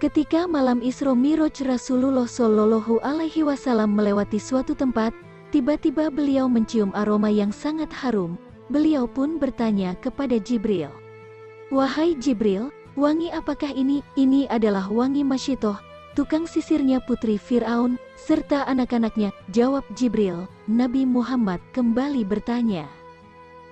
Ketika malam Isra Miraj Rasulullah Shallallahu Alaihi Wasallam melewati suatu tempat, tiba-tiba beliau mencium aroma yang sangat harum. Beliau pun bertanya kepada Jibril, "Wahai Jibril, wangi apakah ini?" "Ini adalah wangi Masyitoh, tukang sisirnya putri Fir'aun, serta anak-anaknya," jawab Jibril. Nabi Muhammad kembali bertanya,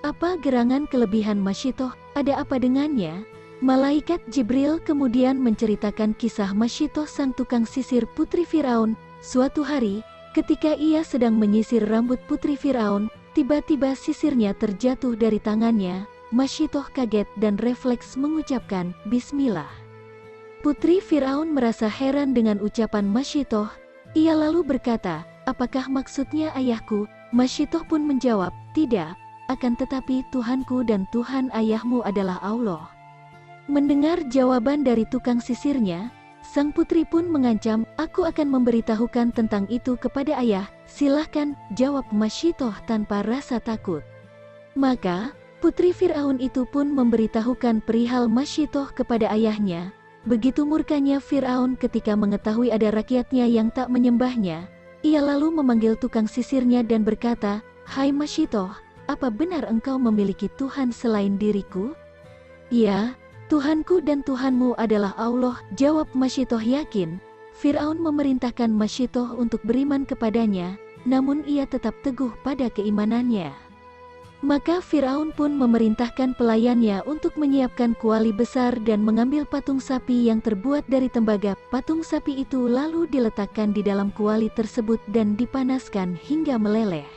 "Apa gerangan kelebihan Masyitoh? Ada apa dengannya?" Malaikat Jibril kemudian menceritakan kisah Masyitoh sang tukang sisir putri Fir'aun. Suatu hari, ketika ia sedang menyisir rambut putri Fir'aun, tiba-tiba sisirnya terjatuh dari tangannya. Masyitoh kaget dan refleks mengucapkan Bismillah. Putri Fir'aun merasa heran dengan ucapan Masyitoh. Ia lalu berkata, "Apakah maksudnya ayahku?" Masyitoh pun menjawab, "Tidak, akan tetapi Tuhanku dan Tuhan ayahmu adalah Allah." Mendengar jawaban dari tukang sisirnya, sang putri pun mengancam, "Aku akan memberitahukan tentang itu kepada ayah." "Silahkan," jawab Masyitoh tanpa rasa takut. Maka, putri Fir'aun itu pun memberitahukan perihal Masyitoh kepada ayahnya. Begitu murkanya Fir'aun ketika mengetahui ada rakyatnya yang tak menyembahnya, ia lalu memanggil tukang sisirnya dan berkata, "Hai Masyitoh, apa benar engkau memiliki Tuhan selain diriku?" "Ya, Tuhanku dan Tuhanmu adalah Allah," jawab Masyitoh yakin. Fir'aun memerintahkan Masyitoh untuk beriman kepadanya, namun ia tetap teguh pada keimanannya. Maka Fir'aun pun memerintahkan pelayannya untuk menyiapkan kuali besar dan mengambil patung sapi yang terbuat dari tembaga. Patung sapi itu lalu diletakkan di dalam kuali tersebut dan dipanaskan hingga meleleh.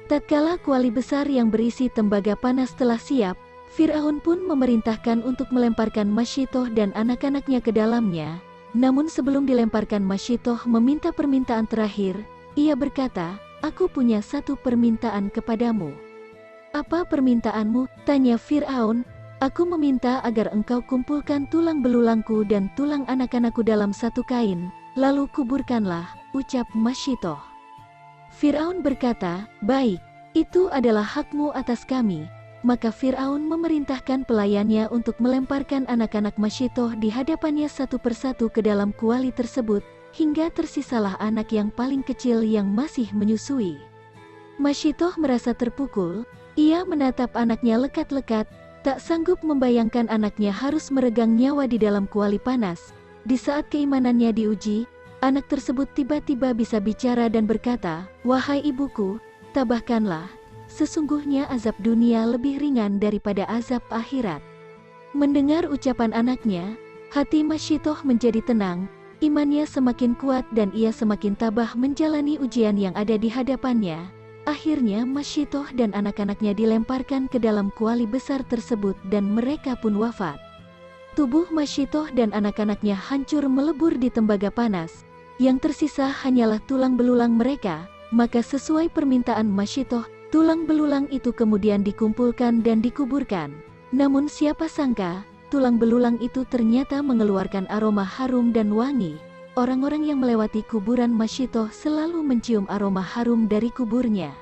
Tatkala kuali besar yang berisi tembaga panas telah siap, Fir'aun pun memerintahkan untuk melemparkan Masyitoh dan anak-anaknya ke dalamnya. Namun sebelum dilemparkan, Masyitoh meminta permintaan terakhir. Ia berkata, "Aku punya satu permintaan kepadamu." "Apa permintaanmu?" tanya Fir'aun. "Aku meminta agar engkau kumpulkan tulang belulangku dan tulang anak-anakku dalam satu kain, lalu kuburkanlah," ucap Masyitoh. Fir'aun berkata, "Baik, itu adalah hakmu atas kami." Maka Fir'aun memerintahkan pelayannya untuk melemparkan anak-anak Masyitoh di hadapannya satu persatu ke dalam kuali tersebut, hingga tersisalah anak yang paling kecil yang masih menyusui. Masyitoh merasa terpukul, ia menatap anaknya lekat-lekat, tak sanggup membayangkan anaknya harus meregang nyawa di dalam kuali panas. Di saat keimanannya diuji, anak tersebut tiba-tiba bisa bicara dan berkata, "Wahai ibuku, tabahkanlah. Sesungguhnya azab dunia lebih ringan daripada azab akhirat." Mendengar ucapan anaknya, hati Masyitoh menjadi tenang, imannya semakin kuat dan ia semakin tabah menjalani ujian yang ada di hadapannya. Akhirnya Masyitoh dan anak-anaknya dilemparkan ke dalam kuali besar tersebut dan mereka pun wafat. Tubuh Masyitoh dan anak-anaknya hancur melebur di tembaga panas. Yang tersisa hanyalah tulang belulang mereka. Maka sesuai permintaan Masyitoh, tulang belulang itu kemudian dikumpulkan dan dikuburkan. Namun siapa sangka, tulang belulang itu ternyata mengeluarkan aroma harum dan wangi. Orang-orang yang melewati kuburan Masyitoh selalu mencium aroma harum dari kuburnya.